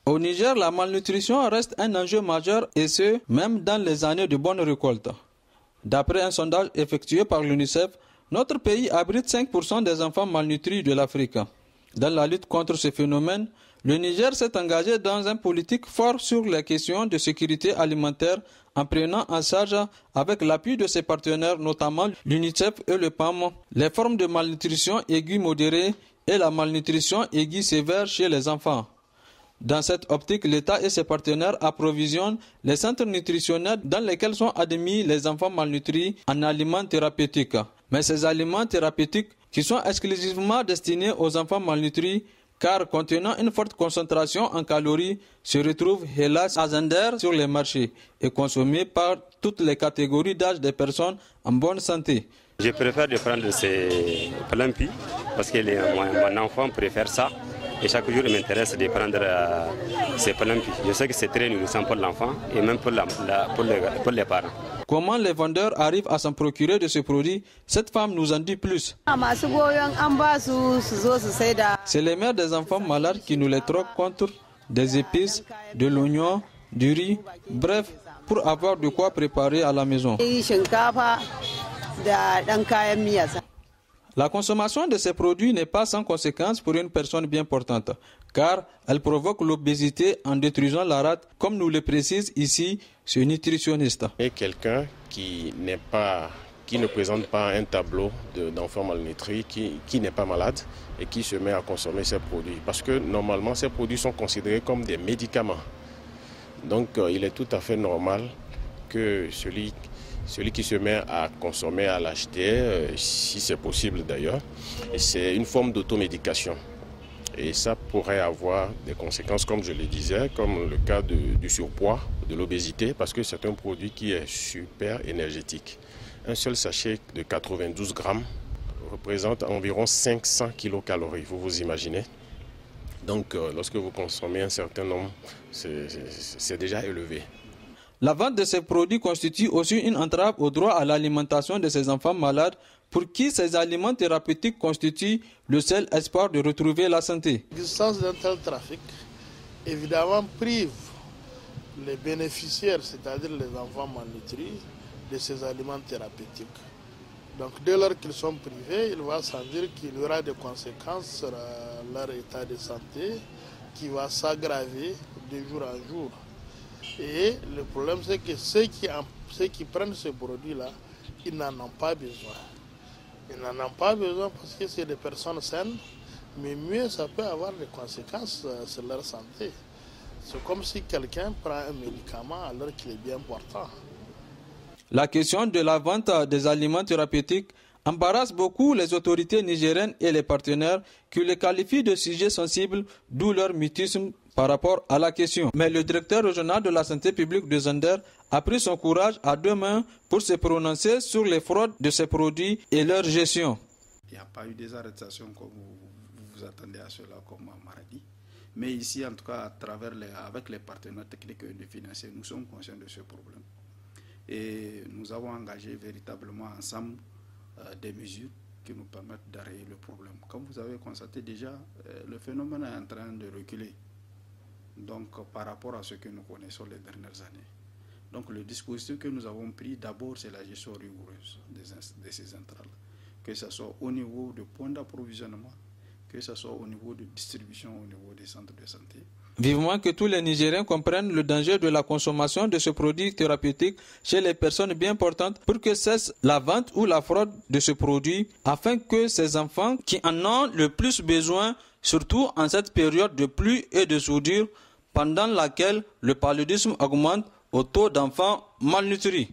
Au Niger, la malnutrition reste un enjeu majeur et ce, même dans les années de bonne récolte. D'après un sondage effectué par l'UNICEF, notre pays abrite 5% des enfants malnutris de l'Afrique. Dans la lutte contre ce phénomène, le Niger s'est engagé dans une politique forte sur les questions de sécurité alimentaire en prenant en charge, avec l'appui de ses partenaires, notamment l'UNICEF et le PAM, les formes de malnutrition aiguë modérée et la malnutrition aiguë sévère chez les enfants. Dans cette optique, l'État et ses partenaires approvisionnent les centres nutritionnels dans lesquels sont admis les enfants malnutris en aliments thérapeutiques. Mais ces aliments thérapeutiques, qui sont exclusivement destinés aux enfants malnutris, car contenant une forte concentration en calories, se retrouvent hélas à Zender sur les marchés et consommés par toutes les catégories d'âge des personnes en bonne santé. Je préfère de prendre ces Palampi parce que mon enfant préfère ça. Et chaque jour, il m'intéresse de prendre ces Palampi. Je sais que c'est très nourrissant pour l'enfant et même pour les parents. Comment les vendeurs arrivent à s'en procurer de ce produit, cette femme nous en dit plus. C'est les mères des enfants malades qui nous les troquent contre des épices, de l'oignon, du riz, bref, pour avoir de quoi préparer à la maison. La consommation de ces produits n'est pas sans conséquence pour une personne bien portante, car elle provoque l'obésité en détruisant la rate, comme nous le précise ici ce nutritionniste. Et quelqu'un qui ne présente pas un tableau d'enfant malnutri, qui n'est pas malade et qui se met à consommer ces produits. Parce que normalement, ces produits sont considérés comme des médicaments. Donc il est tout à fait normal que celui qui se met à consommer, à l'acheter, si c'est possible d'ailleurs, c'est une forme d'automédication. Et ça pourrait avoir des conséquences, comme je le disais, comme le cas du surpoids, de l'obésité, parce que c'est un produit qui est super énergétique. Un seul sachet de 92 grammes représente environ 500 kilocalories, vous imaginez. Donc lorsque vous consommez un certain nombre, c'est déjà élevé. La vente de ces produits constitue aussi une entrave au droit à l'alimentation de ces enfants malades pour qui ces aliments thérapeutiques constituent le seul espoir de retrouver la santé. L'existence d'un tel trafic, évidemment, prive les bénéficiaires, c'est-à-dire les enfants malnutris, de ces aliments thérapeutiques. Donc dès lors qu'ils sont privés, il va sans dire qu'il y aura des conséquences sur leur état de santé qui va s'aggraver de jour en jour. Et le problème, c'est que ceux qui prennent ce produit-là, ils n'en ont pas besoin. Ils n'en ont pas besoin parce que c'est des personnes saines, mais mieux, ça peut avoir des conséquences sur leur santé. C'est comme si quelqu'un prend un médicament alors qu'il est bien portant. La question de la vente des aliments thérapeutiques embarrasse beaucoup les autorités nigériennes et les partenaires qui les qualifient de sujets sensibles, d'où leur mutisme par rapport à la question. Mais le directeur régional de la santé publique de Zender a pris son courage à deux mains pour se prononcer sur les fraudes de ces produits et leur gestion. Il n'y a pas eu des arrestations comme vous attendez à cela comme à Maradi. Mais ici, en tout cas, avec les partenaires techniques et financiers, nous sommes conscients de ce problème. Et nous avons engagé véritablement ensemble des mesures qui nous permettent d'arrêter le problème. Comme vous avez constaté déjà, le phénomène est en train de reculer. Donc, par rapport à ce que nous connaissons les dernières années. Donc, le dispositif que nous avons pris, d'abord, c'est la gestion rigoureuse de ces centrales. Que ce soit au niveau de points d'approvisionnement, que ce soit au niveau de distribution, au niveau des centres de santé. Vivement que tous les Nigériens comprennent le danger de la consommation de ce produit thérapeutique chez les personnes bien portantes pour que cesse la vente ou la fraude de ce produit afin que ces enfants qui en ont le plus besoin, surtout en cette période de pluie et de soudure, pendant laquelle le paludisme augmente au taux d'enfants malnutris.